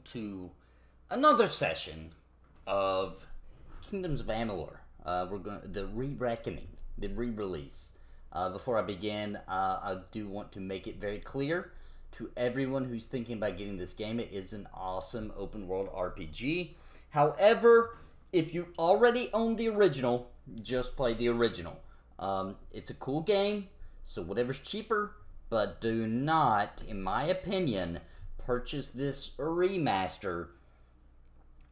to another session of Kingdoms of Amalur. We're going the Re-Reckoning, the re-release. Before I begin, I do want to make it very clear to everyone who's thinking about getting this game. It is an awesome open world RPG. However, if you already own the original, just play the original. It's a cool game, so whatever's cheaper, but do not, in my opinion, purchase this remaster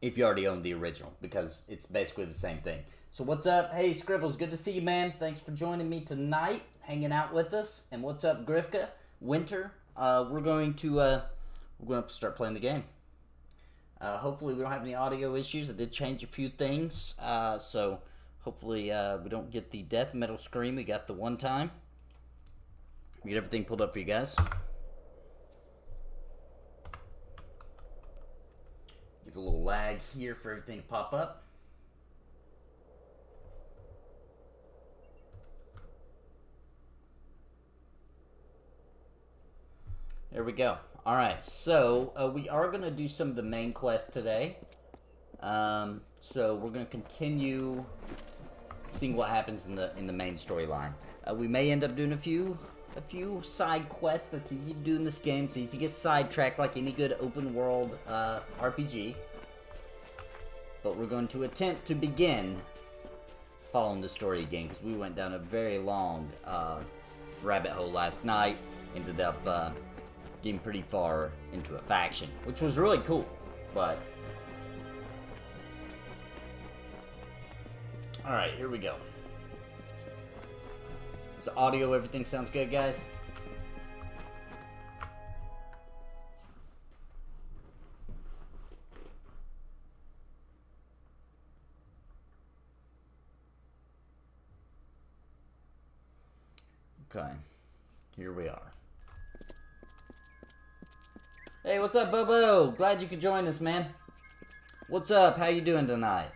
if you already own the original, because it's basically the same thing. So what's up? Hey Scribbles, good to see you, man. Thanks for joining me tonight, hanging out with us. And what's up, Grifka, Winter? We're going to start playing the game. Hopefully we don't have any audio issues. I did change a few things, so hopefully we don't get the death metal scream we got the one time. Get everything pulled up for you guys. Give a little lag here for everything to pop up. There we go. Alright, so we are going to do some of the main quests today. So we're going to continue seeing what happens in the main storyline. We may end up doing a few side quests. That's easy to do in this game. It's easy to get sidetracked like any good open world RPG. But we're going to attempt to begin following the story again, because we went down a very long rabbit hole last night. Ended up getting pretty far into a faction, which was really cool. But alright, here we go. Is the audio, everything sounds good, guys? Okay, here we are. Hey, what's up, Bobo? Glad you could join us, man. What's up? How you doing tonight?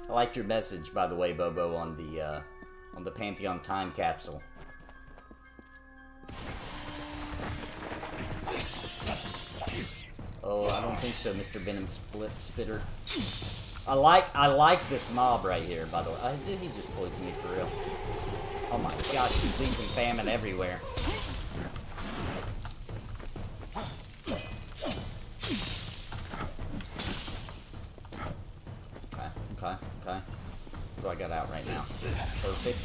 I liked your message, by the way, Bobo, on the Pantheon time capsule. Oh, I don't think so, Mr. Venom Spitter. I like this mob right here, by the way. He just poisoned me for real. Oh my gosh, disease and famine everywhere. Okay. What do I got out right now? Perfect.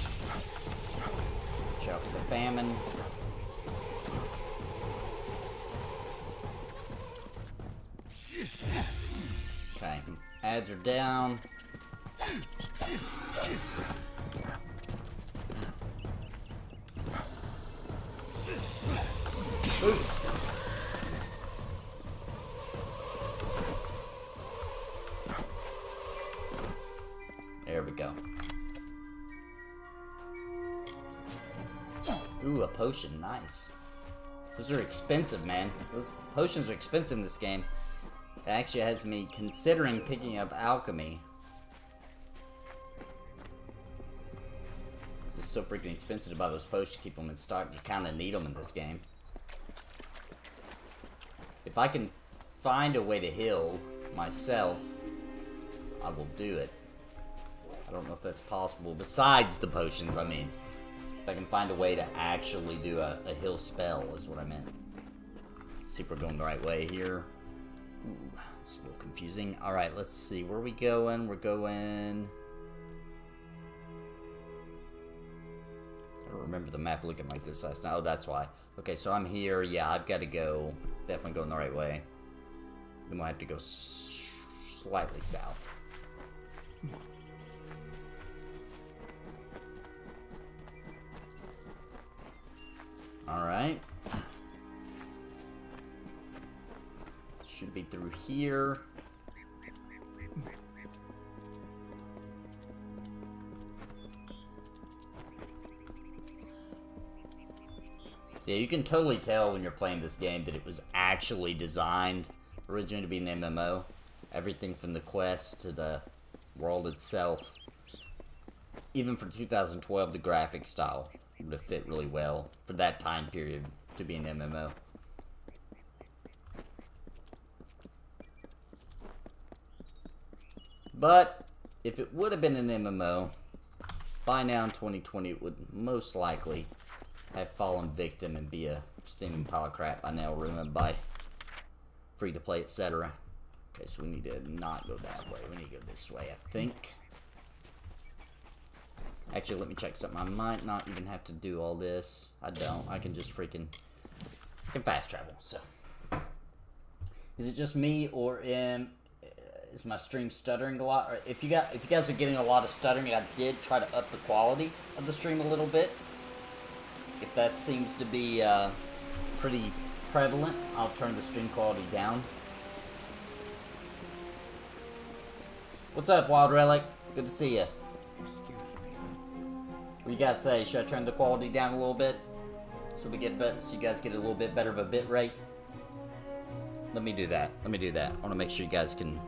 Watch out for the famine. Okay, ads are down. Ooh. There we go. Ooh, a potion, nice. Those are expensive, man. Those potions are expensive in this game. It actually has me considering picking up alchemy. This is so freaking expensive to buy those potions, keep them in stock. You kind of need them in this game. If I can find a way to heal myself, I will do it. I don't know if that's possible. Besides the potions, I mean. If I can find a way to actually do a heal spell is what I meant. See if we're going the right way here. Ooh, it's a little confusing. Alright, let's see. Where are we going? We're going... I don't remember the map looking like this last night. Oh, that's why. Okay, so I'm here. Yeah, I've got to go. Definitely going the right way. Then we'll have to go slightly south. Alright. Should be through here. Yeah, you can totally tell when you're playing this game that it was actually designed originally to be an MMO. Everything from the quest to the world itself. Even for 2012, the graphic style would have fit really well for that time period. to be an MMO. But if it would have been an MMO, by now in 2020 it would most likely have fallen victim and be a steaming pile of crap by now, ruined by free-to-play, etc. Okay, so we need to not go that way. We need to go this way, I think. Actually, let me check something. I might not even have to do all this. I don't. I can just freaking... I can fast travel, so... Is it just me, or is my stream stuttering a lot? Or if you guys are getting a lot of stuttering, I did try to up the quality of the stream a little bit. If that seems to be pretty prevalent, I'll turn the stream quality down. What's up, Wild Relic? Good to see you. What do you guys say? Should I turn the quality down a little bit so we get better, so you guys get a little bit better of a bit rate? Let me do that. Let me do that. I want to make sure you guys can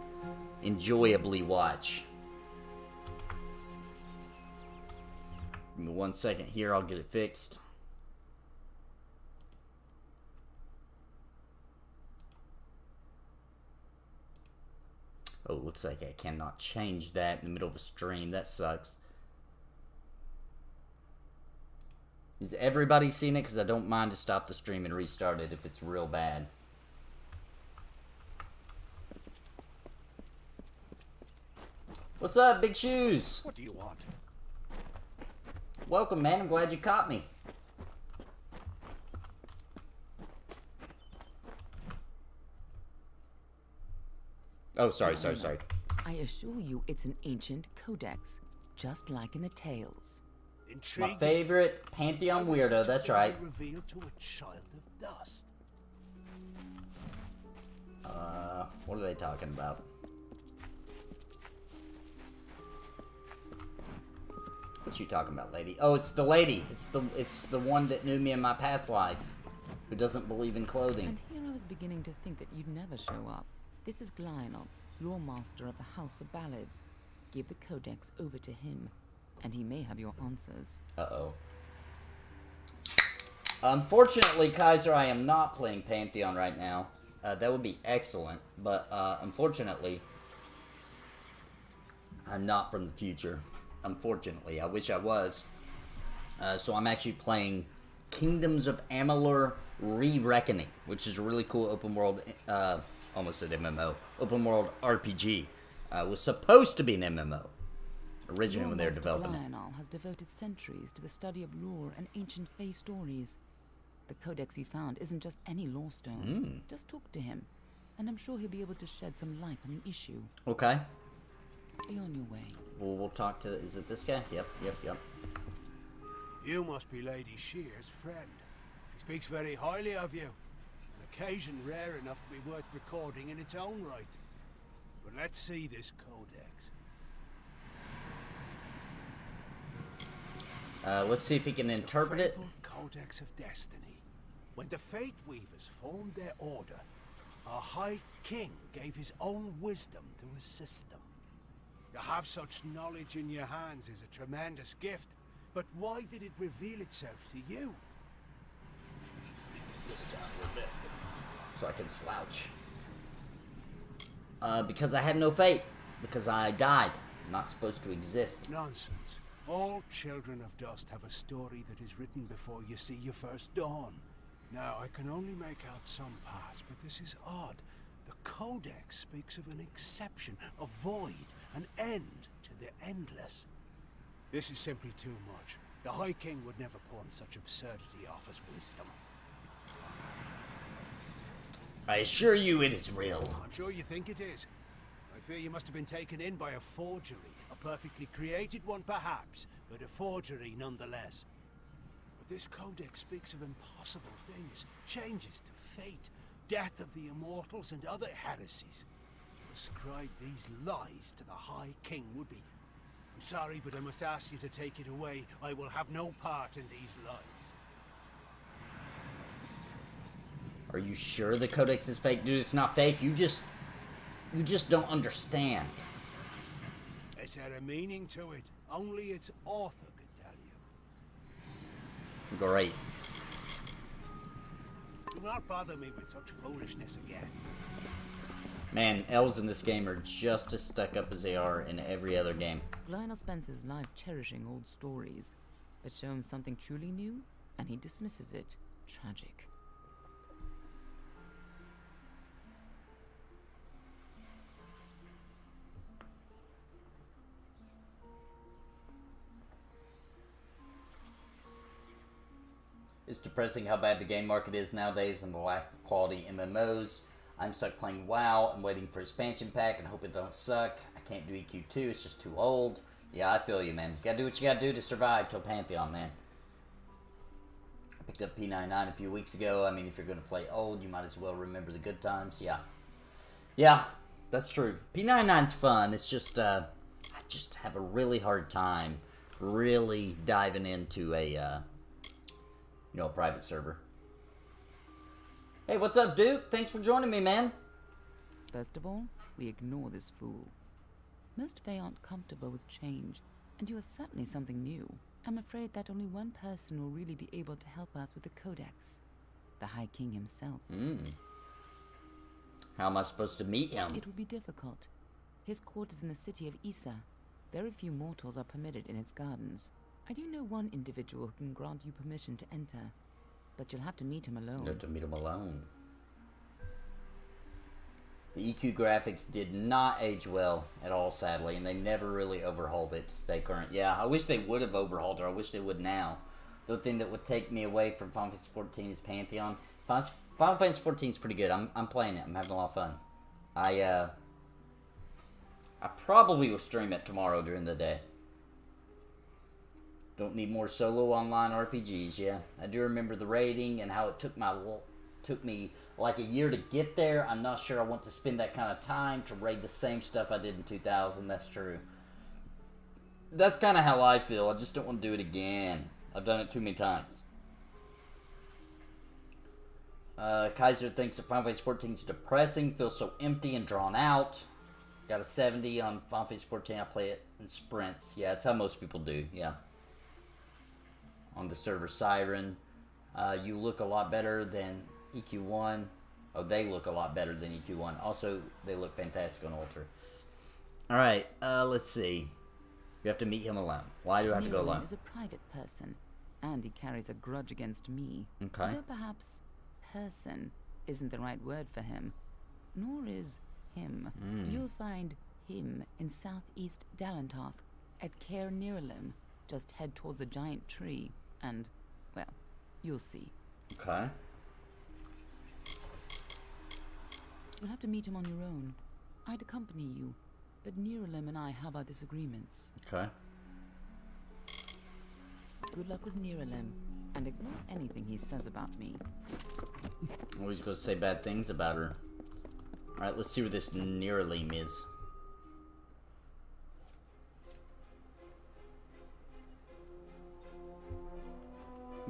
enjoyably watch. Give me 1 second here. I'll get it fixed. Oh, looks like I cannot change that in the middle of a stream. That sucks. Is everybody seeing it? Because I don't mind to stop the stream and restart it if it's real bad. What's up, Big Shoes? What do you want? Welcome, man. I'm glad you caught me. Oh, sorry. I assure you it's an ancient codex, just like in the tales. Intriguing. My favorite Pantheon weirdo, that's right. Revealed to a child of dust. What are they talking about? What you talking about, lady? Oh, it's the lady. It's the one that knew me in my past life, who doesn't believe in clothing. And here I was beginning to think that you'd never show up. This is Glionel, your master of the House of Ballads. Give the codex over to him, and he may have your answers. Uh-oh. Unfortunately, Kaiser, I am not playing Pantheon right now. That would be excellent, but unfortunately, I'm not from the future. Unfortunately, I wish I was. So I'm actually playing Kingdoms of Amalur Re-Reckoning, which is a really cool open world, almost an MMO, open world RPG. Was supposed to be an MMO originally when they were developing it. Glionel has devoted centuries to the study of lore and ancient Fae stories. The codex he found isn't just any lore stone. Just talk to him, and I'm sure he'll be able to shed some light on the issue. Okay. Be on your way. Well, we'll talk to... Is it this guy? Yep. You must be Lady Shear's friend. She speaks very highly of you. An occasion rare enough to be worth recording in its own right. But let's see this codex. Let's see if he can interpret it. Codex of Destiny. When the Fate Weavers formed their order, our High King gave his own wisdom to assist them. To have such knowledge in your hands is a tremendous gift, but why did it reveal itself to you? This down a little bit, so I can slouch. Because I had no fate. Because I died. I'm not supposed to exist. Nonsense. All children of dust have a story that is written before you see your first dawn. Now, I can only make out some parts, but this is odd. The Codex speaks of an exception, a void, an end to the endless. This is simply too much. The High King would never pawn such absurdity off as wisdom. I assure you it is real. I'm sure you think it is. I fear you must have been taken in by a forgery. A perfectly created one, perhaps, but a forgery nonetheless. But this codex speaks of impossible things, changes to fate, death of the immortals, and other heresies. To ascribe these lies to the High King would be... I'm sorry, but I must ask you to take it away. I will have no part in these lies. Are you sure the codex is fake? Dude, it's not fake. You just don't understand. Is there a meaning to it? Only its author could tell you. Great. Do not bother me with such foolishness again. Man, elves in this game are just as stuck up as they are in every other game. Lionel spends his life cherishing old stories, but show him something truly new, and he dismisses it. Tragic. It's depressing how bad the game market is nowadays and the lack of quality MMOs. I'm stuck playing WoW and waiting for expansion pack and hope it don't suck. I can't do EQ2, it's just too old. Yeah, I feel you, man. Gotta do what you gotta do to survive till Pantheon, man. I picked up P99 a few weeks ago. I mean, if you're gonna play old, you might as well remember the good times. Yeah. Yeah, that's true. P99's fun. It's just, I just have a really hard time really diving into a, a private server. Hey, what's up, Duke? Thanks for joining me, man. First of all, we ignore this fool. Most Fae aren't comfortable with change, and you are certainly something new. I'm afraid that only one person will really be able to help us with the Codex. The High King himself. How am I supposed to meet him? It will be difficult. His court is in the city of Issa. Very few mortals are permitted in its gardens. I do know one individual who can grant you permission to enter, but you'll have to meet him alone. You have to meet him alone. The EQ graphics did not age well at all, sadly, and they never really overhauled it to stay current. Yeah, I wish they would have overhauled it. I wish they would now. The thing that would take me away from Final Fantasy 14 is Pantheon. Final Fantasy 14 is pretty good. I'm playing it. I'm having a lot of fun. I probably will stream it tomorrow during the day. Don't need more solo online RPGs, yeah. I do remember the rating and how it took me like a year to get there. I'm not sure I want to spend that kind of time to raid the same stuff I did in 2000. That's true. That's kind of how I feel. I just don't want to do it again. I've done it too many times. Kaiser thinks that Final Fantasy 14 is depressing, feels so empty and drawn out. Got a 70 on Final Fantasy 14. I play it in sprints. Yeah, that's how most people do, yeah. On the server Siren. You look a lot better than EQ1. Oh, they look a lot better than EQ1. Also, they look fantastic on Ultra. Alright, let's see. You have to meet him alone. Why do I have to go alone? Is a private person, and he carries a grudge against me. Okay. Although perhaps person isn't the right word for him, nor is him. You'll find him in southeast Dalantoth, at Caer Niralim. Just head towards the giant tree, and, well, you'll see. Okay. You'll have to meet him on your own. I'd accompany you, but Niralim and I have our disagreements. Okay. Good luck with Niralim, and ignore anything he says about me. Always going to say bad things about her. Alright, let's see where this Niralim is.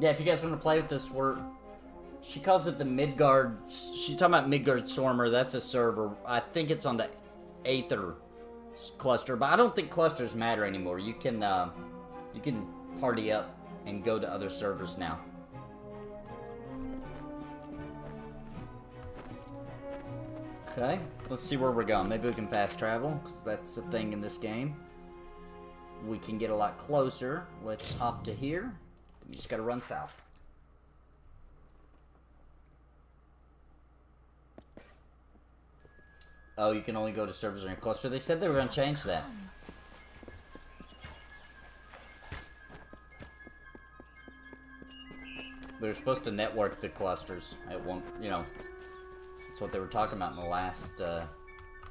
Yeah, if you guys want to play with this, she calls it the Midgard. She's talking about Midgard Stormer. That's a server. I think it's on the Aether cluster, but I don't think clusters matter anymore. You can party up and go to other servers now. Okay, let's see where we're going. Maybe we can fast travel, because that's the thing in this game. We can get a lot closer. Let's hop to here. You just gotta run south. Oh, you can only go to servers in your cluster. They said they were gonna change that. They're supposed to network the clusters. It won't, that's what they were talking about in the last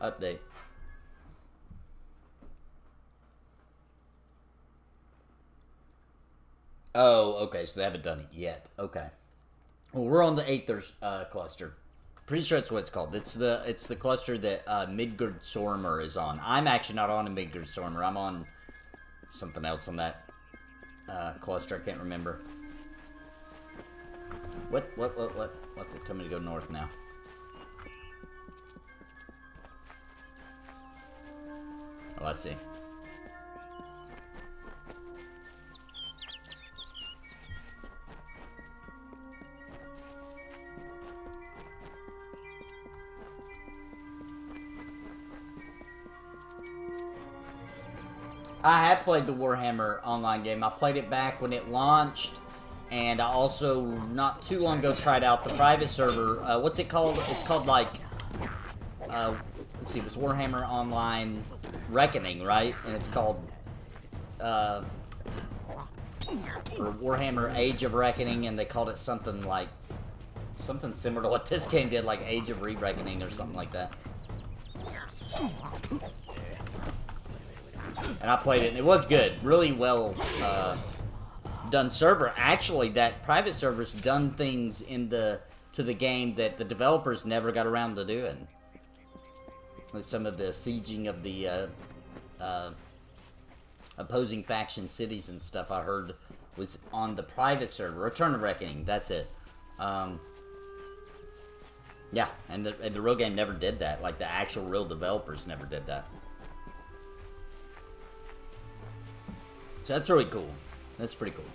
update. Oh, okay, so they haven't done it yet. Okay. Well, we're on the Aether's cluster. Pretty sure that's what it's called. It's the cluster that Midgard Stormer is on. I'm actually not on a Midgard Stormer. I'm on something else on that cluster. I can't remember. What? What's it? Tell me to go north now. Oh, I see. I had played the Warhammer online game. I played it back when it launched, and I also, not too long ago, tried out the private server. What's it called? It's called, like, let's see, it was Warhammer Online Reckoning, right? And it's called, or Warhammer Age of Reckoning, and they called it something like, something similar to what this game did, like Age of Re-Reckoning or something like that. And I played it, and it was good. Really well done server. Actually, that private server's done things to the game that the developers never got around to doing. Like some of the sieging of the opposing faction cities and stuff I heard was on the private server. Return of Reckoning, that's it. Yeah, and the real game never did that. Like, the actual real developers never did that. So that's really cool. That's pretty cool.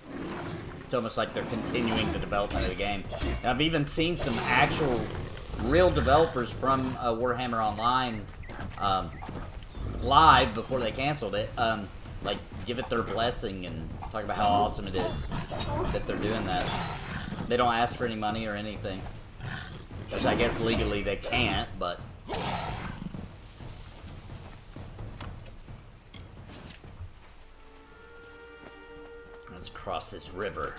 It's almost like they're continuing the development of the game. And I've even seen some actual real developers from Warhammer Online live before they canceled it. Like, give it their blessing and talk about how awesome it is that they're doing that. They don't ask for any money or anything. Which I guess legally they can't, but... Let's cross this river.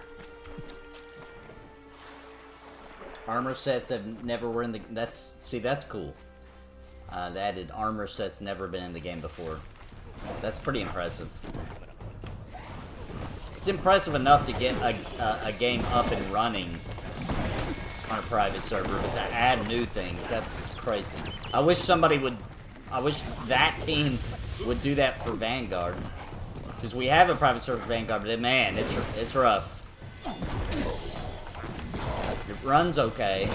Armor sets that never were in the... that's cool. They added armor sets never been in the game before. That's pretty impressive. It's impressive enough to get a game up and running on a private server, but to add new things, that's crazy. I wish that team would do that for Vanguard. Because we have a private server for Vanguard, but man, it's rough. It runs okay.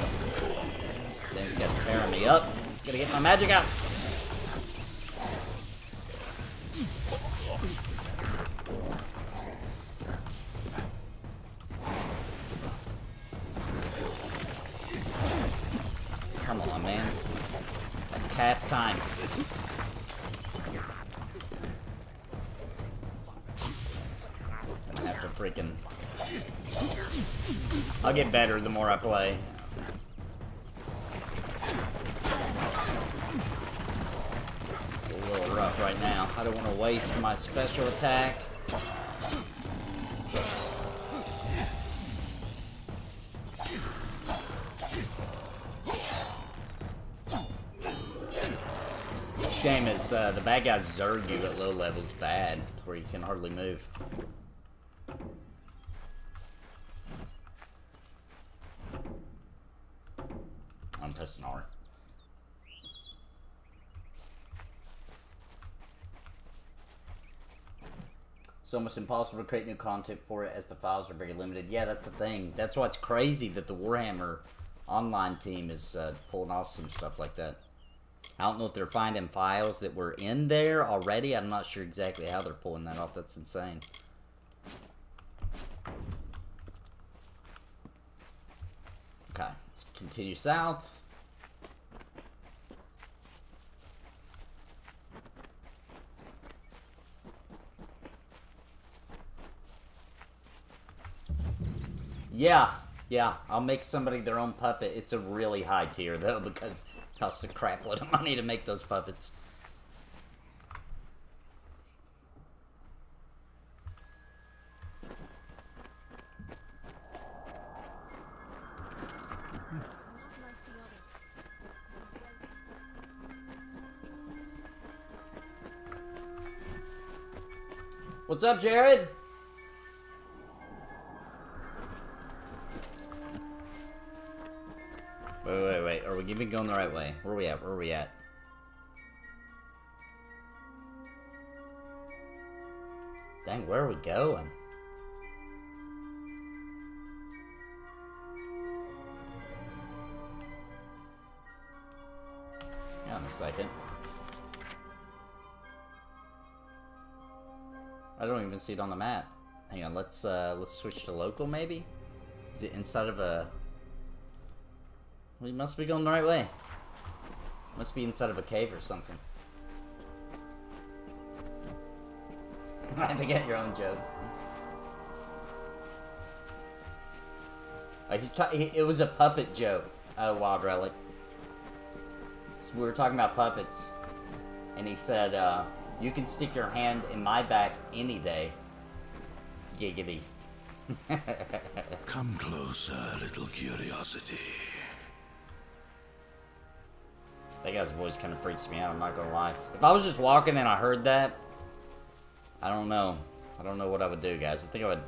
Then this guy's tearing me up. Gotta get my magic out. Come on, man. Cast time. I have to freaking... I'll get better the more I play. It's a little rough right now. I don't want to waste my special attack. This game is, the bad guys zerg you at low levels bad, where you can hardly move. I'm pressing R. It's almost impossible to create new content for it as the files are very limited. Yeah, that's the thing. That's why it's crazy that the Warhammer online team is pulling off some stuff like that. I don't know if they're finding files that were in there already. I'm not sure exactly how they're pulling that off. That's insane. Okay, let's continue south. Yeah, I'll make somebody their own puppet. It's a really high tier, though, because it costs a crap load of money to make those puppets. What's up, Jared? Wait. Are we even going the right way? Where are we at? Dang, where are we going? Hang on a second. I don't even see it on the map. Hang on, let's switch to local maybe? Is it inside of a... We must be going the right way. Must be inside of a cave or something. Laughing at your own jokes. It was a puppet joke, Wild Relic. So we were talking about puppets, and he said, you can stick your hand in my back any day. Giggity. Come closer, little curiosity. That guy's voice kind of freaks me out, I'm not gonna lie. If I was just walking and I heard that, I don't know. I don't know what I would do, guys. I think I would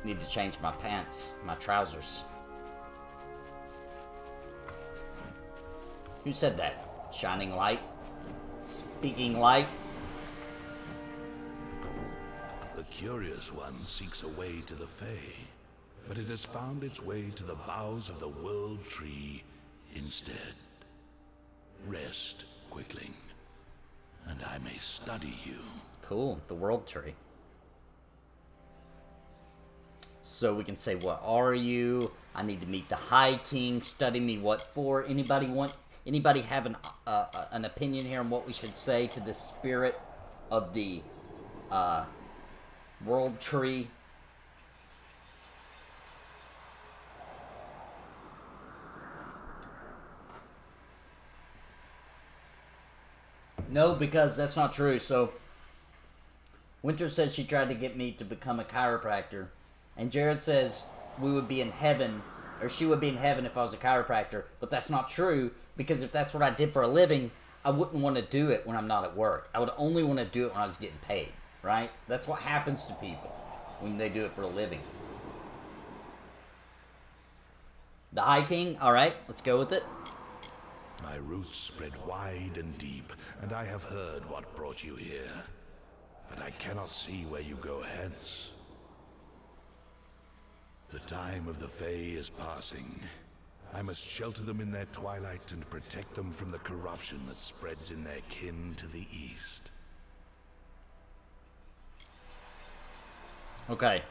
need to change my pants, my trousers. Who said that? Shining light? Speaking light? The curious one seeks a way to the Fae, but it has found its way to the boughs of the World Tree instead. Rest, Quickling, and I may study you. Cool, the World Tree. So we can say, what are you? I need to meet the High King. Study me what for? Anybody have an opinion here on what we should say to the spirit of the World Tree? No, because that's not true. So Winter says she tried to get me to become a chiropractor, and Jared says we would be in heaven, or she would be in heaven if I was a chiropractor, but that's not true, because if that's what I did for a living, I wouldn't want to do it when I'm not at work. I would only want to do it when I was getting paid, right? That's what happens to people when they do it for a living. The High King, alright, let's go with it. My roots spread wide and deep, and I have heard what brought you here, but I cannot see where you go hence. The time of the Fae is passing. I must shelter them in their twilight and protect them from the corruption that spreads in their kin to the east. Okay.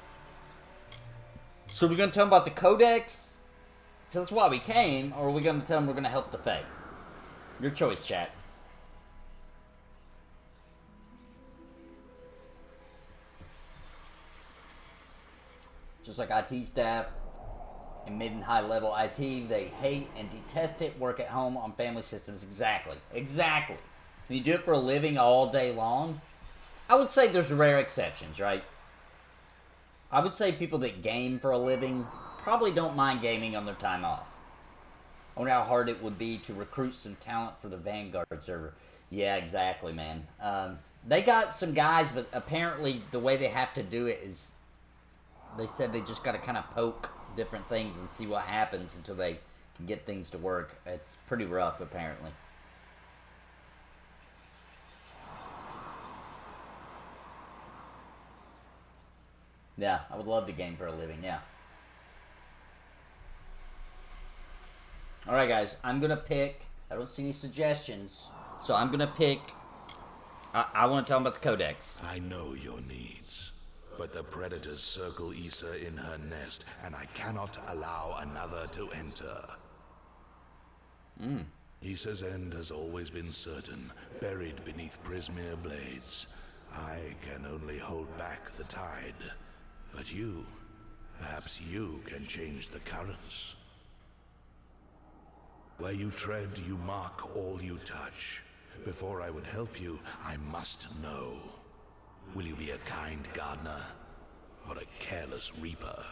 So we're going to tell them about the Codex? So that's why we came, or are we going to tell them we're going to help the Fae? Your choice, chat. Just like IT staff and mid and high level IT, they hate and detest it, work at home on family systems. Exactly. Exactly. When you do it for a living all day long, I would say there's rare exceptions, right? I would say people that game for a living probably don't mind gaming on their time off. I wonder how hard it would be to recruit some talent for the Vanguard server. Yeah, exactly, man. They got some guys, but apparently the way they have to do it is, they said they just got to kind of poke different things and see what happens until they can get things to work. It's pretty rough, apparently. Yeah, I would love to game for a living, yeah. Alright guys, I'm going to pick, I don't see any suggestions, so I'm going to pick, I want to tell them about the Codex. I know your needs, but the predators circle Issa in her nest, and I cannot allow another to enter. Issa's end has always been certain, buried beneath Prismere blades. I can only hold back the tide, but you, perhaps you can change the currents. Where you tread, you mark all you touch. Before I would help you, I must know. Will you be a kind gardener, or a careless reaper?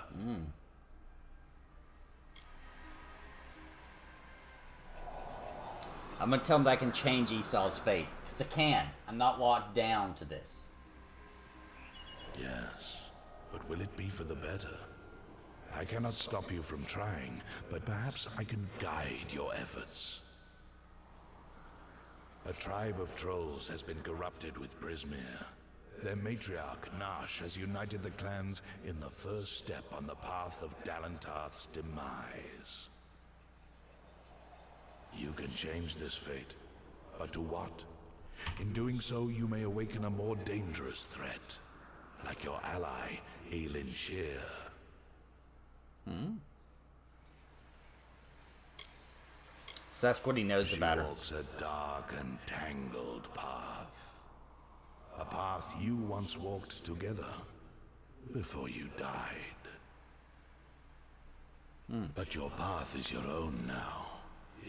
I'm going to tell them that I can change Esau's fate. Because I can. I'm not locked down to this. Yes, but will it be for the better? I cannot stop you from trying, but perhaps I can guide your efforts. A tribe of trolls has been corrupted with Prismere. Their matriarch, Nash, has united the clans in the first step on the path of Dalentarth's demise. You can change this fate, but to what? In doing so, you may awaken a more dangerous threat, like your ally, Aelin Shear. So that's what he knows about her. She walks a dark and tangled path. A path you once walked together before you died. But your path is your own now.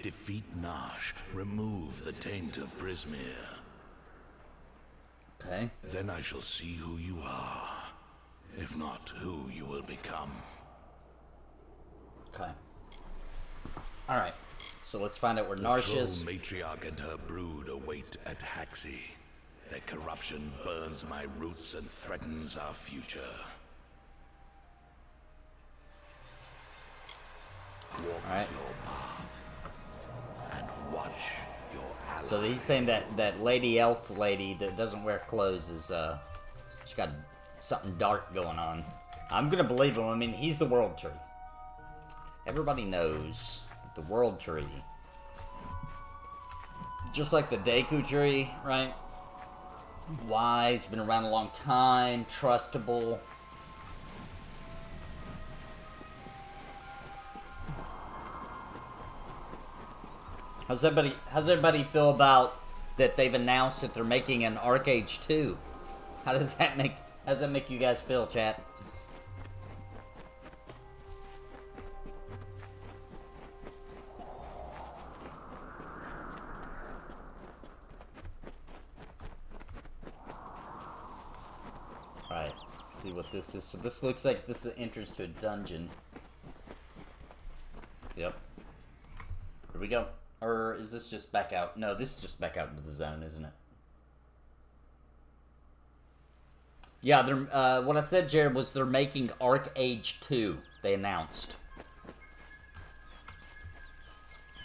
Defeat Nash, remove the taint of Prismir. Okay. Then I shall see who you are. If not, who you will become. Okay. Alright. So let's find out where The Narsha's... troll matriarch and her brood await at Haxi. Their corruption burns my roots and threatens our future. Walk Alright. your path and watch your ally. So he's saying that lady elf lady that doesn't wear clothes is, she's got something dark going on. I'm gonna believe him. I mean, he's the world tree. Everybody knows the world tree. Just like the Deku tree, right? Wise, been around a long time, trustable. How's everybody feel about that they've announced that they're making an Arcade 2? How does that make you guys feel, chat? Alright, let's see what this is. So this looks like this is an entrance to a dungeon. Yep. Here we go. Or is this just back out? No, this is just back out into the zone, isn't it? Yeah, they're, what I said, Jared, was they're making Arc Age 2. They announced.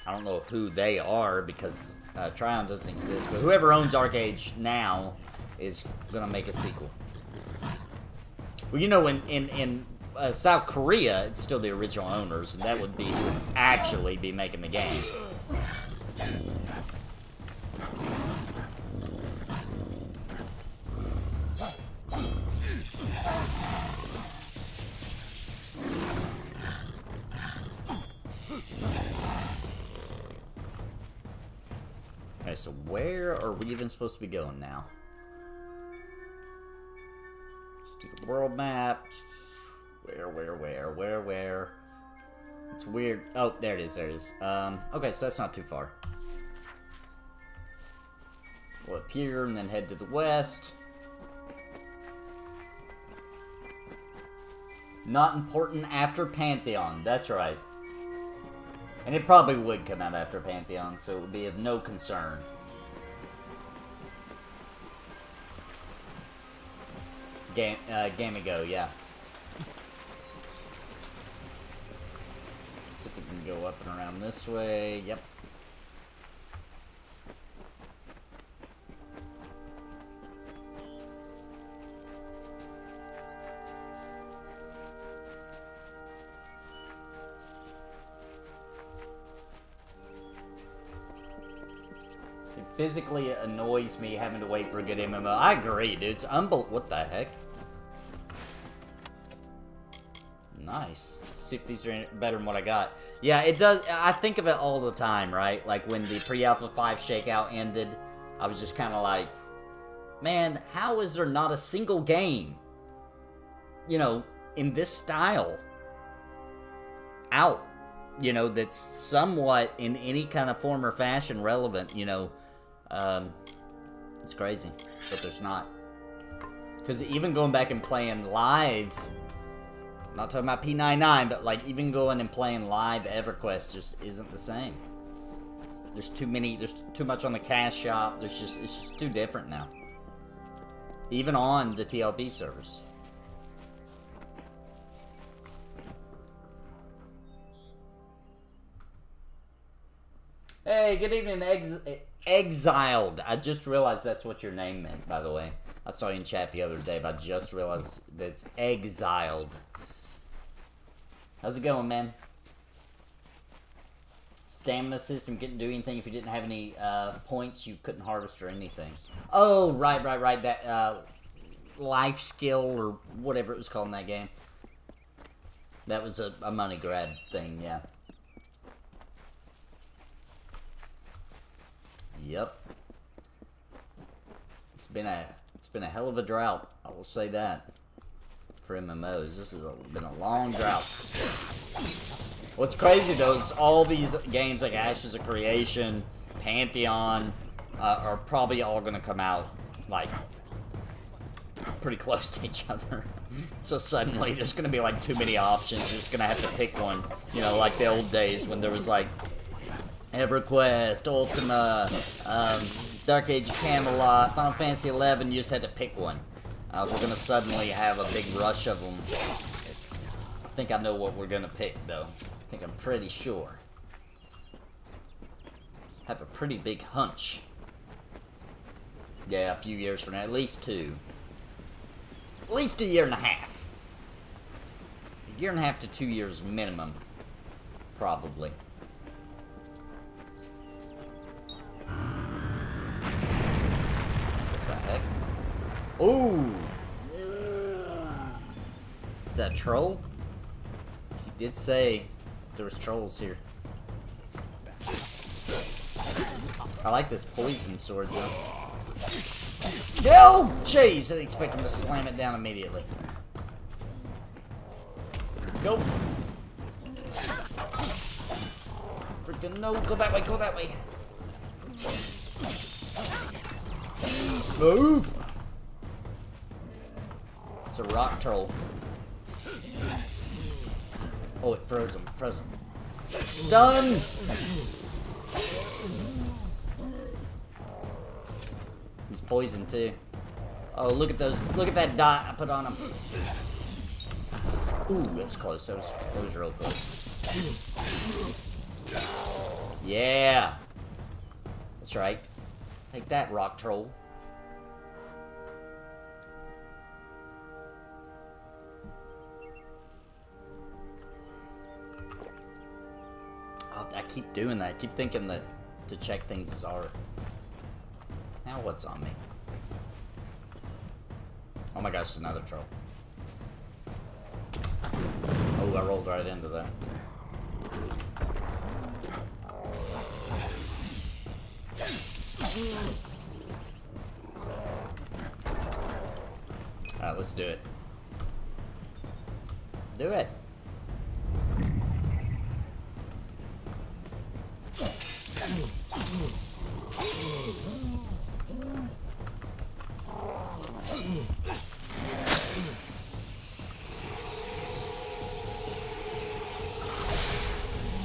I don't know who they are because Tryon doesn't exist, but whoever owns Arc Age now is gonna make a sequel. Well, you know, in South Korea, it's still the original owners, and that would be who would actually be making the game. Okay, so where are we even supposed to be going now? Let's do the world map. Where? It's weird. Oh, there it is, okay, so that's not too far. Go up here and then head to the west. Not important after Pantheon, that's right. And it probably would come out after Pantheon, so it would be of no concern. Gamigo, yeah. See if we can go up and around this way. Yep. It physically annoys me having to wait for a good MMO. I agree, dude. It's unbelievable. What the heck? Nice. See if these are better than what I got. Yeah, it does. I think of it all the time, right? Like when the pre-alpha 5 shakeout ended, I was just kind of like, man, how is there not a single game, you know, in this style out, you know, that's somewhat in any kind of form or fashion relevant, you know? It's crazy, but there's not. Because even going back and playing live, I'm not talking about P99, but like even going and playing live EverQuest just isn't the same. There's too much on the cash shop. It's just too different now. Even on the TLP service. Hey, good evening, Exiled. I just realized that's what your name meant, by the way. I saw you in chat the other day, but I just realized that it's Exiled. How's it going, man? Stamina system, couldn't do anything if you didn't have any points. You couldn't harvest or anything. Oh, right. That life skill or whatever it was called in that game. That was a money grab thing, yeah. Yep. It's It's been a hell of a drought. I will say that. For MMOs, this has been a long drought. What's crazy though is all these games like Ashes of Creation, Pantheon, are probably all gonna come out like pretty close to each other. So suddenly there's gonna be like too many options. You're just gonna have to pick one. You know, like the old days when there was like EverQuest, Ultima, Dark Age of Camelot, Final Fantasy 11. You just had to pick one. We're gonna suddenly have a big rush of them. I think I know what we're gonna pick though. I think I'm pretty sure. Have a pretty big hunch. Yeah, a few years from now, at least 2. At least a year and a half. A year and a half to 2 years minimum. Probably. What the heck? Ooh! Is that a troll? He did say there was trolls here. I like this poison sword though. No! Jeez, I didn't expect him to slam it down immediately. Go! Freaking no, go that way, go that way. Move! It's a rock troll. Oh, it froze him, froze him. Done! He's poisoned too. Oh, look at those, look at that dot I put on him. Ooh, that was close, that was real close. Yeah! That's right. Take that, rock troll. I keep doing that. I keep thinking that to check things is art. Now what's on me? Oh my gosh, another troll. Oh, I rolled right into that. Alright, let's do it. Do it!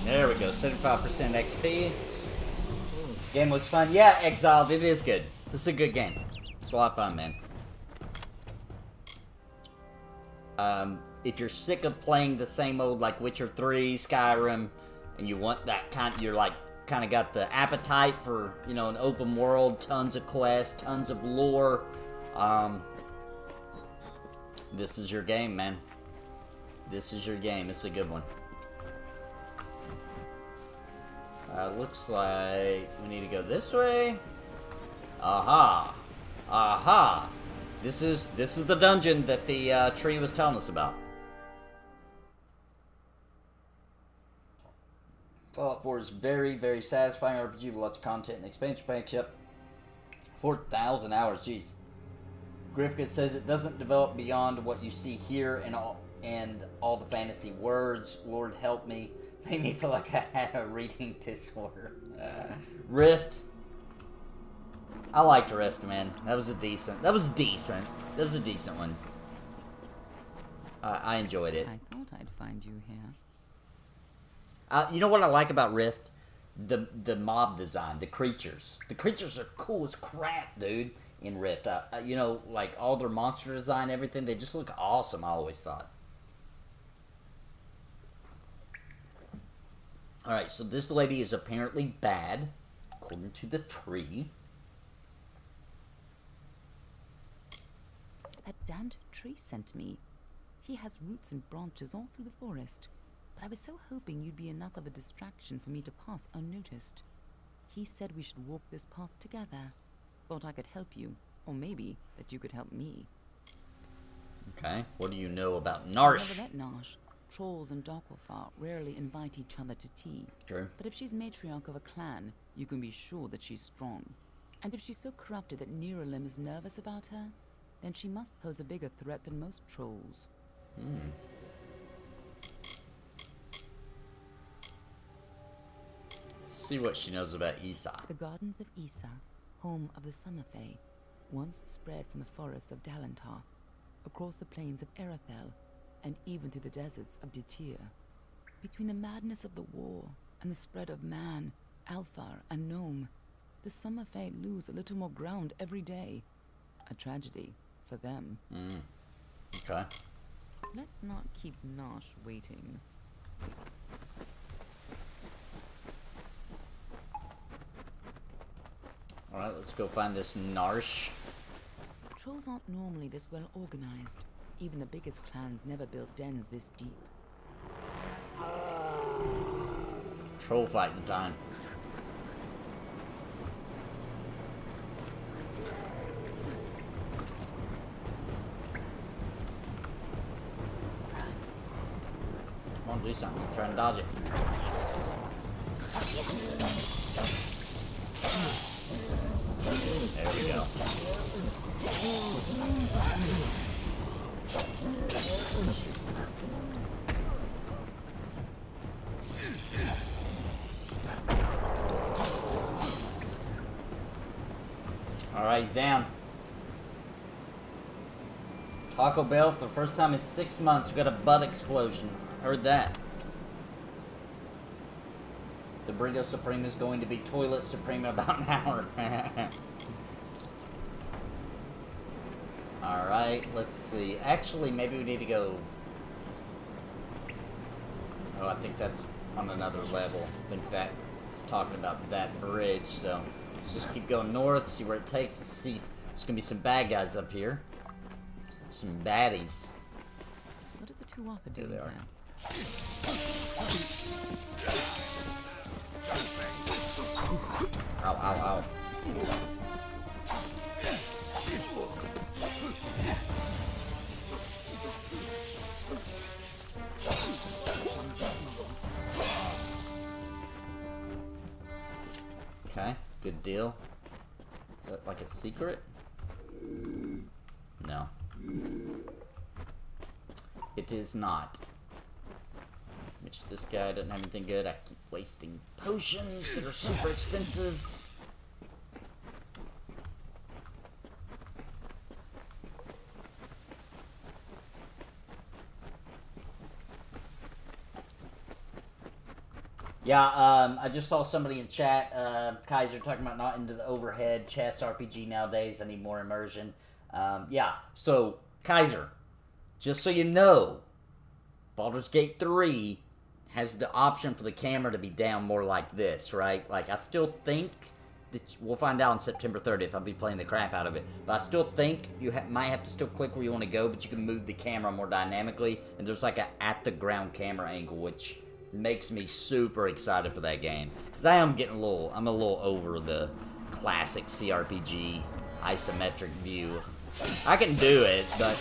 There we go, 75% XP. Game looks fun. Yeah, Exiled, it is good. This is a good game. It's a lot of fun, man. If you're sick of playing the same old, like Witcher 3, Skyrim, and you want that kind, you're like, kind of got the appetite for, you know, an open world, tons of quests, tons of lore, this is your game, man. This is your game. It's a good one. Looks like we need to go this way. Aha! Aha! This is the dungeon that the tree was telling us about. Fallout 4 is very, very satisfying RPG with lots of content and expansion packs. Yep. 4,000 hours, jeez. Grifka says it doesn't develop beyond what you see here and all the fantasy words. Lord help me. Made me feel like I had a reading disorder. Rift. I liked Rift, man. That was decent one. I enjoyed it. I thought I'd find you here. You know what I like about Rift? The mob design, the creatures. The creatures are cool as crap, dude, in Rift. You know, like all their monster design, everything, they just look awesome, I always thought. Alright, so this lady is apparently bad, according to the tree. That damned tree sent me. He has roots and branches all through the forest. But I was so hoping you'd be enough of a distraction for me to pass unnoticed. He said we should walk this path together. Thought I could help you, or maybe that you could help me. Okay, what do you know about Narsh? I've never met Narsh. Trolls and Darkwolfar rarely invite each other to tea. True. But if she's matriarch of a clan, you can be sure that she's strong. And if she's so corrupted that Neuralim is nervous about her, then she must pose a bigger threat than most trolls. See what she knows about Isa. The gardens of Isa, home of the Summer Fae, once spread from the forests of Dalentarth, across the plains of Erethel, and even through the deserts of Ditir. Between the madness of the war and the spread of man, Alfar, and Gnome, the Summer Fae lose a little more ground every day. A tragedy for them. Okay. Let's not keep Nosh waiting. Alright, let's go find this Narsh. Trolls aren't normally this well organized. Even the biggest clans never built dens this deep. Troll fighting time. Come on, do something. Try and dodge it. There we go. Alright, he's down. Taco Bell, for the first time in 6 months, we got a butt explosion. Heard that. The Burrito Supreme is going to be Toilet Supreme in about an hour. Alright, let's see. Actually, maybe we need to go... Oh, I think that's on another level. I think that it's talking about that bridge, so... Let's just keep going north, see where it takes us. See, there's gonna be some bad guys up here. Some baddies. What are the two Arthur doing There they are. there? Ow, ow, ow. Okay, good deal. Is that like a secret? No. It is not. Which this guy doesn't have anything good. I keep wasting potions that are super expensive. Yeah, I just saw somebody in chat, Kaiser, talking about not into the overhead chess RPG nowadays. I need more immersion. Yeah, so, Kaiser, just so you know, Baldur's Gate 3 has the option for the camera to be down more like this, right? Like, I still think that we'll find out on September 30th. I'll be playing the crap out of it. But I still think you might have to still click where you want to go, but you can move the camera more dynamically. And there's like a at-the-ground camera angle, which makes me super excited for that game. Because I'm a little over the classic CRPG isometric view. I can do it, but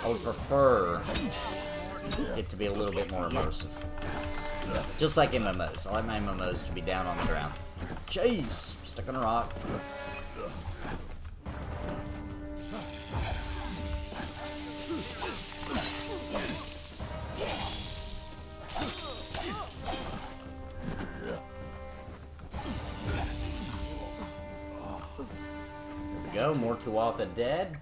I would prefer it to be a little bit more immersive. Just like MMOs. I like my MMOs to be down on the ground. Jeez, stuck on a rock. There we go, more Tuatha Dead.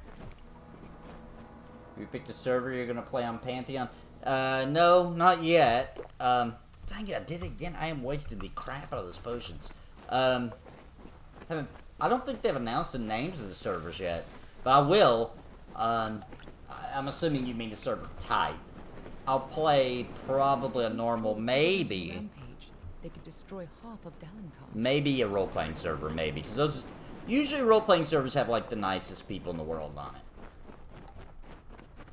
You picked a server you're gonna play on Pantheon? No, not yet. Dang it, I did it again. I am wasting the crap out of those potions. I don't think they've announced the names of the servers yet, but I will. I'm assuming you mean the server type. I'll play probably a normal, maybe. Rampage. They could destroy half of Dalentarth. Maybe a role-playing server, maybe. Because those, usually role-playing servers have, like, the nicest people in the world on it.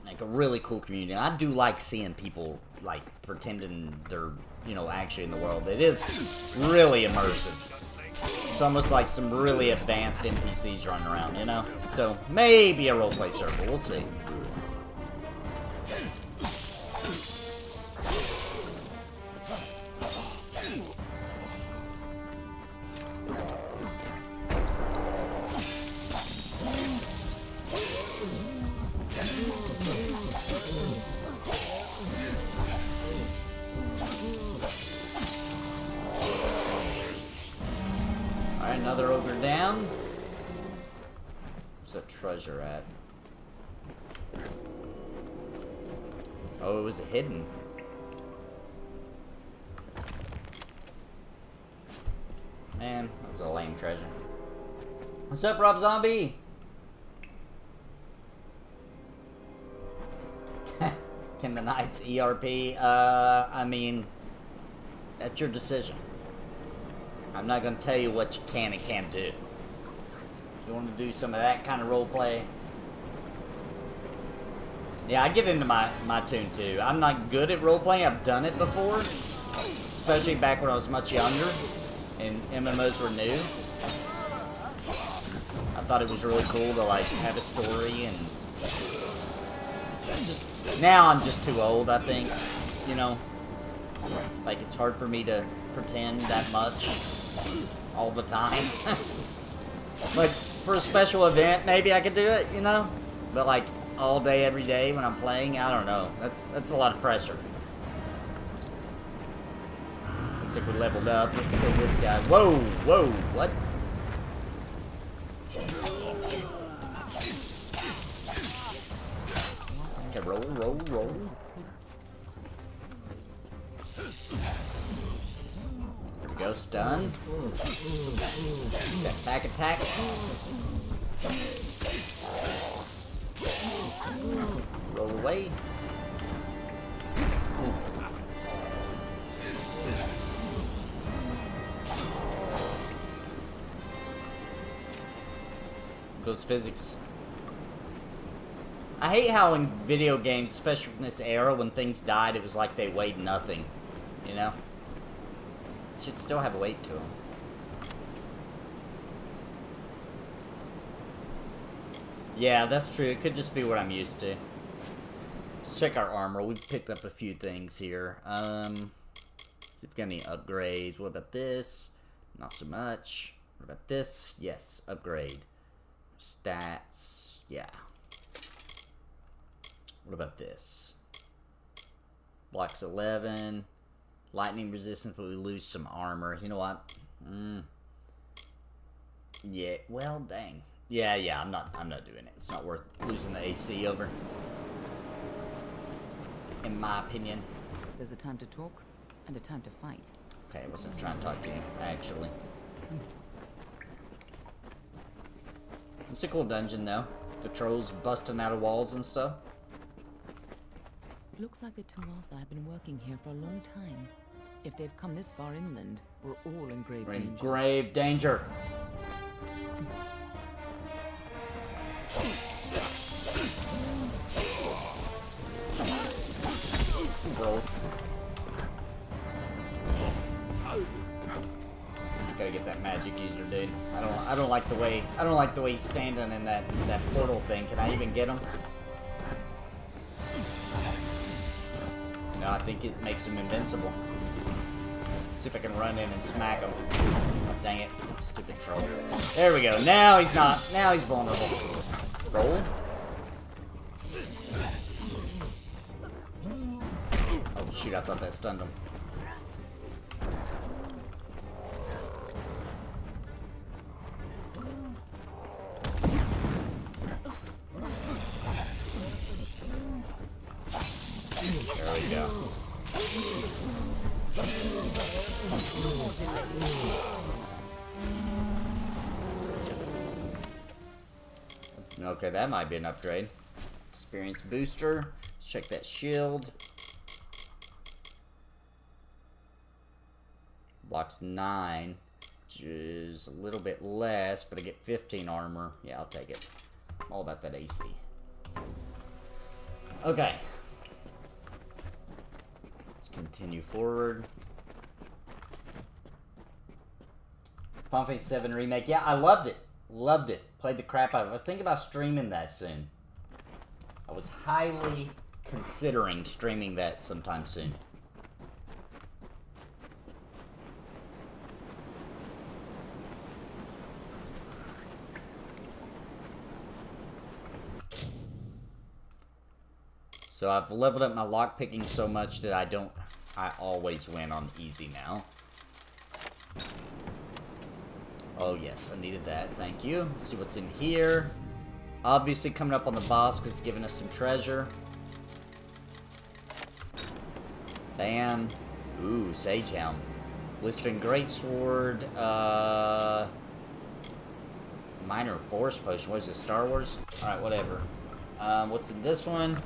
Like, a really cool community. And I do like seeing people, like, pretending they're, you know, actually in the world. It is really immersive. It's almost like some really advanced NPCs running around, you know? So, maybe a roleplay server. We'll see. Alright, another ogre down. Where's that treasure at? Oh, it was hidden. Man, that was a lame treasure. What's up, Rob Zombie? Can the Knights ERP? I mean, that's your decision. I'm not going to tell you what you can and can't do. If you want to do some of that kind of roleplay, yeah, I get into my tune too. I'm not good at roleplaying. I've done it before, especially back when I was much younger and MMOs were new. I thought it was really cool to like have a story, and just now I'm just too old, I think. You know, like it's hard for me to pretend that much all the time. Like for a special event, maybe I could do it, you know, but like all day, every day when I'm playing, I don't know. That's a lot of pressure. Looks like we leveled up. Let's kill this guy. Whoa, whoa, what? Okay, roll, roll, roll. There we go, stun. Back attack. Roll away. Those physics. I hate how in video games, especially from this era, when things died, it was like they weighed nothing. You know? It should still have a weight to them. Yeah, that's true. It could just be what I'm used to. Let's check our armor. We've picked up a few things here. See if we've got any upgrades. What about this? Not so much. What about this? Yes, upgrade. Stats. Yeah. What about this? Blocks 11. Lightning resistance, but we lose some armor. You know what? Yeah, well, dang. Yeah, I'm not doing it. It's not worth losing the AC over. In my opinion. There's a time to talk and a time to fight. Okay, I wasn't trying to talk to you, actually. It's a cool dungeon, though. The trolls busting out of walls and stuff. Looks like the Tuatha have been working here for a long time. If they've come this far inland, we're all in grave danger. In grave danger. Bro. Gotta get that magic user, dude. I don't like the way he's standing in that portal thing. Can I even get him? No, I think it makes him invincible. See if I can run in and smack him. Oh, dang it. Stupid troll. There we go. Now he's not. Now he's vulnerable. Roll. Oh, shoot. I thought that stunned him. There we go. Okay, that might be an upgrade. Experience booster. Let's check that shield. Blocks 9, which is a little bit less, but I get 15 armor. Yeah, I'll take it. I'm all about that AC. Okay. Let's continue forward. Final Fantasy 7 Remake. Yeah, I loved it. Loved it. Played the crap out of it. I was thinking about streaming that soon. I was highly considering streaming that sometime soon. So I've leveled up my lockpicking so much that I always win on easy now. Oh, yes, I needed that. Thank you. Let's see what's in here. Obviously coming up on the boss because it's giving us some treasure. Bam. Ooh, Sage Helm. Blistering Greatsword. Minor Force Potion. What is it, Star Wars? Alright, whatever. What's in this one?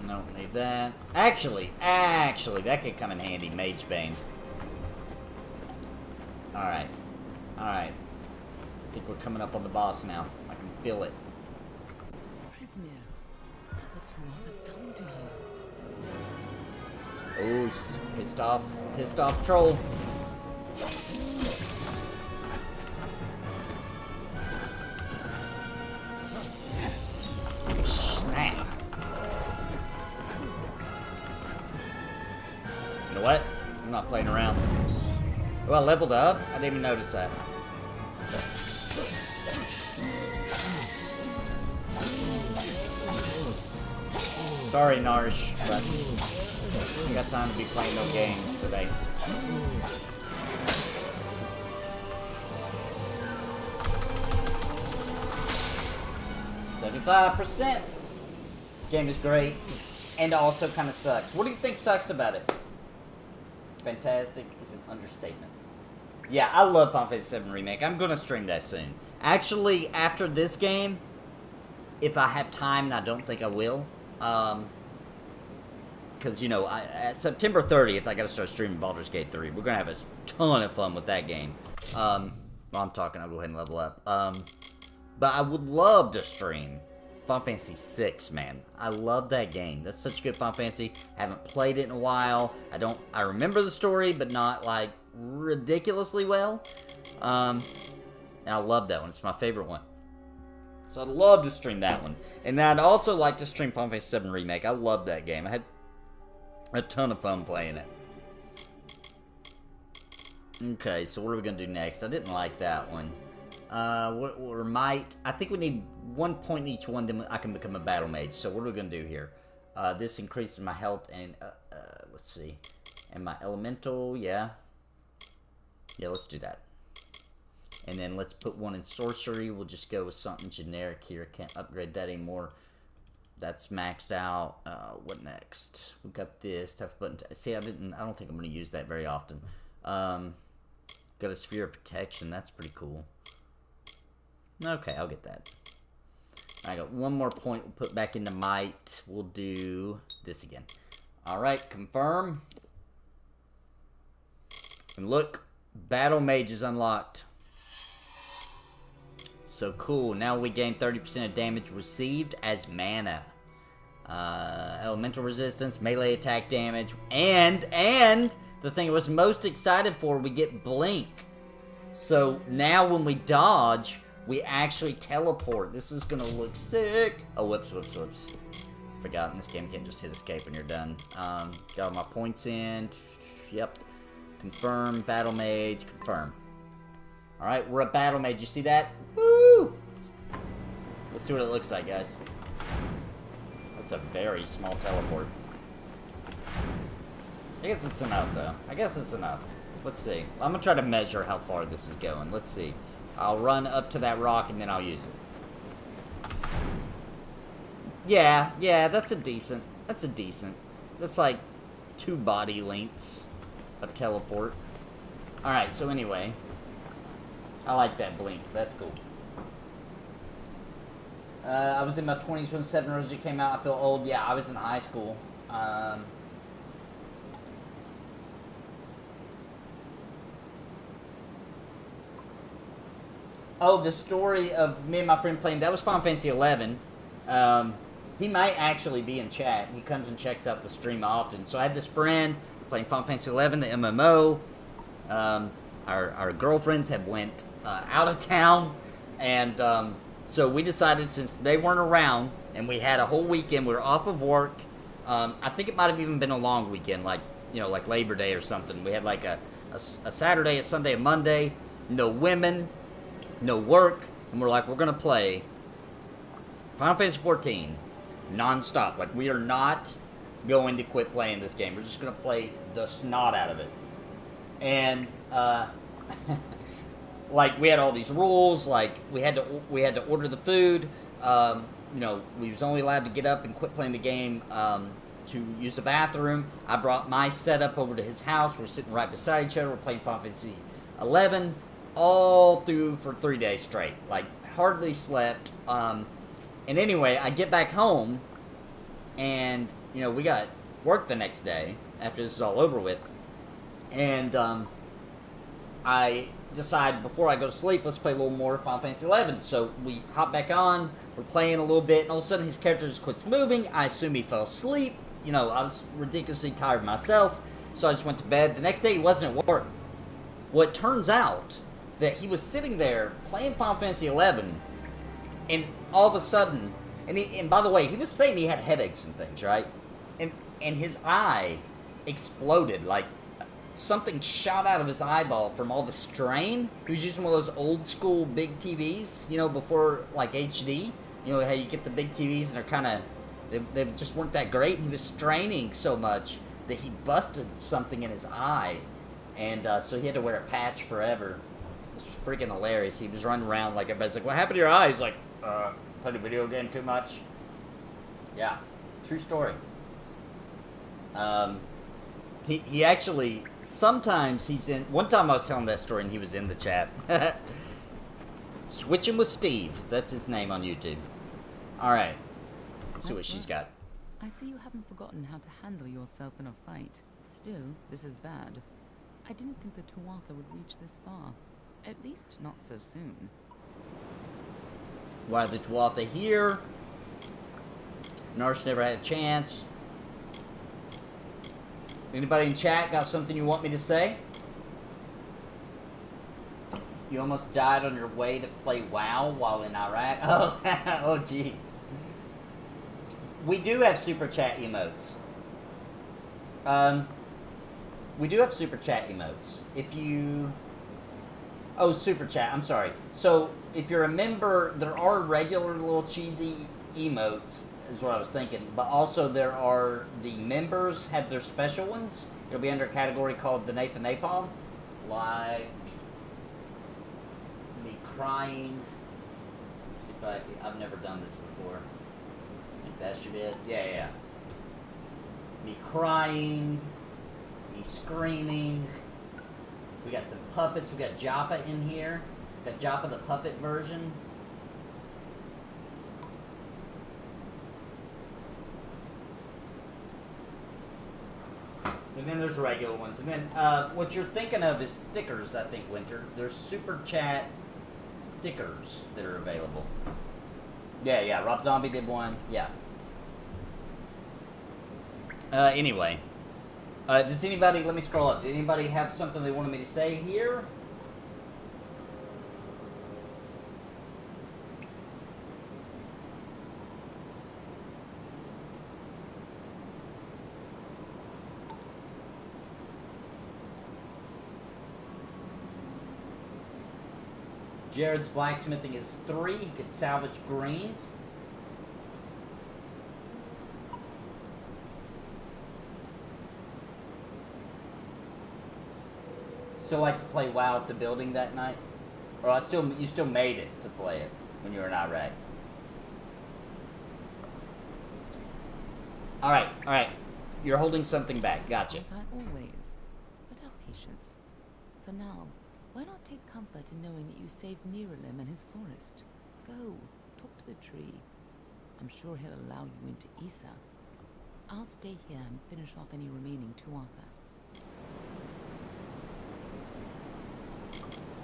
Don't need that. Actually, that could come in handy. Mage Bane. Alright. Alright. I think we're coming up on the boss now. I can feel it. Prismir, the two haven't come to her. Oh, pissed off. Pissed off troll. Snap. You know what? I'm not playing around. Oh, I leveled up? I didn't even notice that. Sorry, Narsh, but I ain't got time to be playing no games today. $75%. This game is great, and also kind of sucks. What do you think sucks about it? Fantastic is an understatement. Yeah, I love Final Fantasy VII Remake. I'm going to stream that soon. Actually, after this game, if I have time, and I don't think I will, because, you know, at September 30th, I got to start streaming Baldur's Gate 3. We're going to have a ton of fun with that game. While I'm talking, I'll go ahead and level up. But I would love to stream Final Fantasy VI, man. I love that game. That's such a good Final Fantasy. Haven't played it in a while. I remember the story, but not, like, ridiculously well. And I love that one. It's my favorite one. So I'd love to stream that one. And I'd also like to stream Final Fantasy VII Remake. I love that game. I had a ton of fun playing it. Okay, so what are we going to do next? I didn't like that one. I think we need 1 point in each one, then I can become a battle mage. So what are we going to do here? This increases my health and, let's see. And my elemental, yeah. Yeah, let's do that. And then let's put one in sorcery. We'll just go with something generic here. Can't upgrade that anymore. That's maxed out. What next? We've got this tough button. See, I don't think I'm going to use that very often. Got a sphere of protection. That's pretty cool. Okay, I'll get that. I got one more point we'll put back into might. We'll do this again. Alright, confirm. And look, battle mage is unlocked. So cool. Now we gain 30% of damage received as mana. Elemental resistance, melee attack damage, and the thing I was most excited for, we get blink. So now when we dodge, we actually teleport. This is gonna look sick. Oh, whoops. Forgot in this game you can't just hit escape and you're done. Got all my points in. Yep. Confirm, battle mage, confirm. Alright, we're a battle mage. You see that? Woo! Let's see what it looks like, guys. That's a very small teleport. I guess it's enough, though. I guess it's enough. Let's see. I'm gonna try to measure how far this is going. Let's see. I'll run up to that rock and then I'll use it. Yeah, that's a decent. That's like 2 body lengths of teleport. Alright, so anyway. I like that blink. That's cool. I was in my 20s when 7 Roses came out. I feel old. Yeah, I was in high school. Oh, the story of me and my friend playing, that was Final Fantasy 11. He might actually be in chat. He comes and checks out the stream often. So I had this friend playing Final Fantasy 11, the MMO. Our girlfriends had went out of town, and so we decided, since they weren't around, and we had a whole weekend, we were off of work. I think it might have even been a long weekend, like, you know, like Labor Day or something. We had like a Saturday, a Sunday, a Monday, no women, no work, and we're like, we're gonna play Final Fantasy 14 non-stop. Like, we are not going to quit playing this game. We're just gonna play the snot out of it. And like we had all these rules. Like we had to order the food. You know, we was only allowed to get up and quit playing the game to use the bathroom. I brought my setup over to his house. We're sitting right beside each other. We're playing Final Fantasy 11 all through for 3 days straight. Like hardly slept. And anyway, I get back home, and you know we got work the next day after this is all over with, and I decide before I go to sleep, let's play a little more Final Fantasy 11. So we hop back on, we're playing a little bit, and all of a sudden his character just quits moving. I assume he fell asleep. You know, I was ridiculously tired myself, so I just went to bed. The next day he wasn't at work. Well, it turns out that he was sitting there playing Final Fantasy 11, and all of a sudden, and by the way, he was saying he had headaches and things, right? And his eye exploded, like something shot out of his eyeball from all the strain. He was using one of those old school big TVs, you know, before like HD. You know how you get the big TVs and they're kind of, they just weren't that great. And he was straining so much that he busted something in his eye, and so he had to wear a patch forever. It was freaking hilarious. He was running around like everybody's like, "What happened to your eye?" He's like, "Played a video game too much." Yeah, true story. He actually, sometimes he's in, one time I was telling that story and he was in the chat. Switching with Steve, that's his name on YouTube. Alright, let's see what she's got. I see you haven't forgotten how to handle yourself in a fight. Still, this is bad. I didn't think the Tuatha would reach this far. At least not so soon. Why are the Tuatha here? Narsh never had a chance. Anybody in chat got something you want me to say? You almost died on your way to play WoW while in Iraq? Oh, oh jeez. We do have super chat emotes. We do have super chat emotes. If you... Oh, super chat, I'm sorry. So, if you're a member, there are regular little cheesy emotes, is what I was thinking. But also there are, the members have their special ones. It'll be under a category called the Nathan NAPALM. Like me crying. Let's see if I've never done this before. I think that should be it. Yeah. Me crying. Me screaming. We got some puppets. We got Joppa in here. We got Joppa the puppet version. And then there's regular ones. And then what you're thinking of is stickers, I think, Winter. There's super chat stickers that are available. Yeah. Rob Zombie did one. Yeah. Anyway. Does anybody, let me scroll up. Did anybody have something they wanted me to say here? Jared's blacksmithing is 3. He could salvage greens. Still like to play WoW at the building that night? Or you still made it to play it when you were in Iraq? Alright. You're holding something back. Gotcha. Aren't I always? But have patience. For now, why not take comfort in knowing that you saved Niralim and his forest? Go, talk to the tree. I'm sure he'll allow you into Issa. I'll stay here and finish off any remaining Tuatha.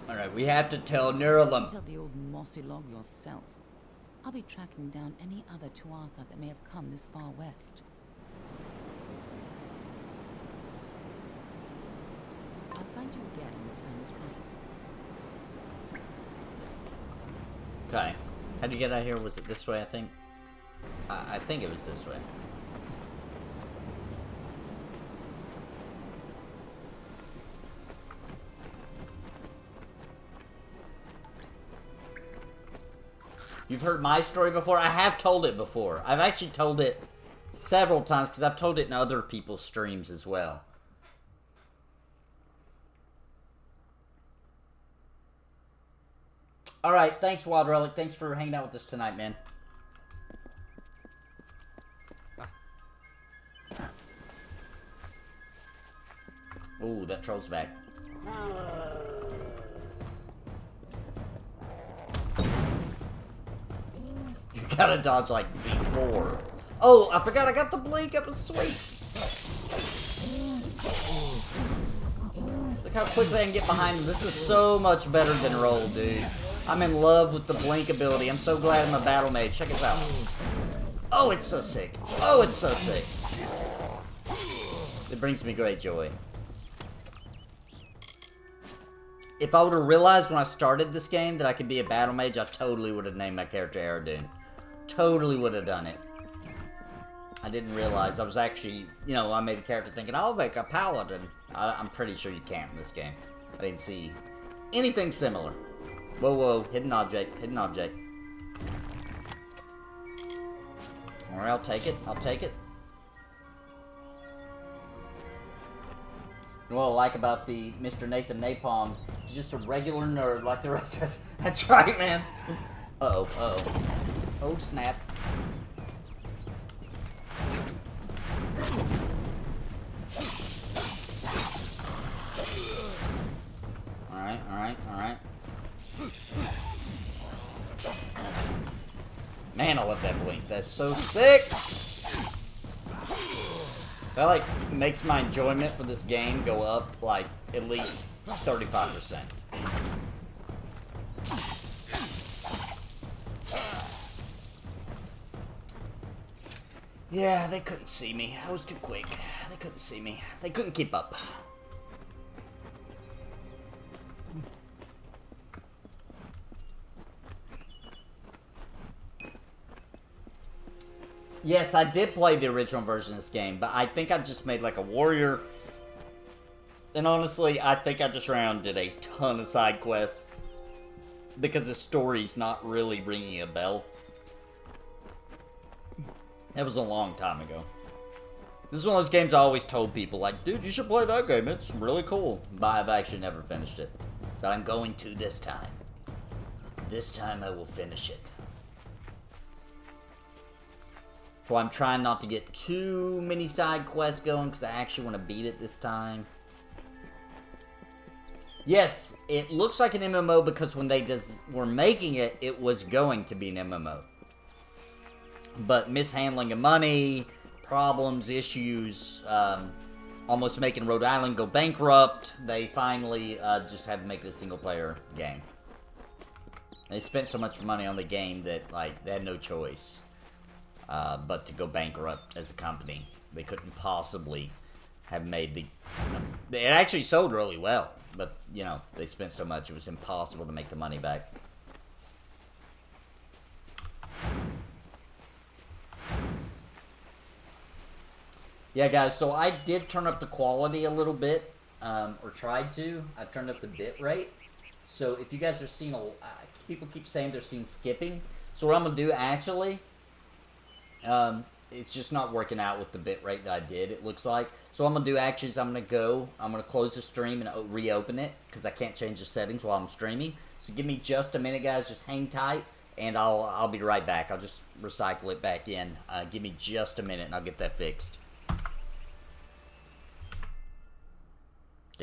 Alright, we have to tell Niralim. Tell the old mossy log yourself. I'll be tracking down any other Tuatha that may have come this far west. I'll find you again when the time is right. Okay. How do you get out of here? Was it this way, I think? I think it was this way. You've heard my story before? I have told it before. I've actually told it several times because I've told it in other people's streams as well. Alright, thanks, Wild Relic. Thanks for hanging out with us tonight, man. Ooh, that troll's back. You gotta dodge like before. Oh, I forgot I got the blink. That was sweet. Look how quickly I can get behind him. This is so much better than roll, dude. I'm in love with the blink ability. I'm so glad I'm a battle mage. Check this out. Oh, it's so sick. Oh, it's so sick. It brings me great joy. If I would have realized when I started this game that I could be a battle mage, I totally would have named my character Aradune. Totally would have done it. I didn't realize. I was actually, you know, I made the character thinking, I'll make a paladin. I'm pretty sure you can't in this game. I didn't see anything similar. Whoa, whoa, hidden object, hidden object. Alright, I'll take it, I'll take it. You know what I like about the Mr. Nathan Napalm? He's just a regular nerd like the rest of us. That's right, man. Uh-oh, uh-oh. Oh, snap. Alright, alright, alright. Man, I love that blink. That's so sick! That, like, makes my enjoyment for this game go up, like, at least 35%. Yeah, they couldn't see me. I was too quick. They couldn't see me. They couldn't keep up. Yes, I did play the original version of this game, but I think I just made like a warrior. And honestly, I think I just ran and did a ton of side quests. Because the story's not really ringing a bell. That was a long time ago. This is one of those games I always told people, like, dude, you should play that game. It's really cool. But I've actually never finished it. But I'm going to this time. This time I will finish it. So I'm trying not to get too many side quests going because I actually want to beat it this time. Yes, it looks like an MMO because when they were making it, it was going to be an MMO. But mishandling of money, problems, issues, almost making Rhode Island go bankrupt, they finally just had to make it a single-player game. They spent so much money on the game that, like, they had no choice. But to go bankrupt as a company. They couldn't possibly have made the... It actually sold really well, but, you know, they spent so much it was impossible to make the money back. Yeah, guys, so I did turn up the quality a little bit, or tried to. I turned up the bit rate. So if you guys are seeing... people keep saying they're seeing skipping. So what I'm going to do, actually... it's just not working out with the bitrate that I did, it looks like. So what I'm going to do actually is I'm going to close the stream and reopen it, because I can't change the settings while I'm streaming. So give me just a minute, guys, just hang tight, and I'll be right back. I'll just recycle it back in. Give me just a minute and I'll get that fixed.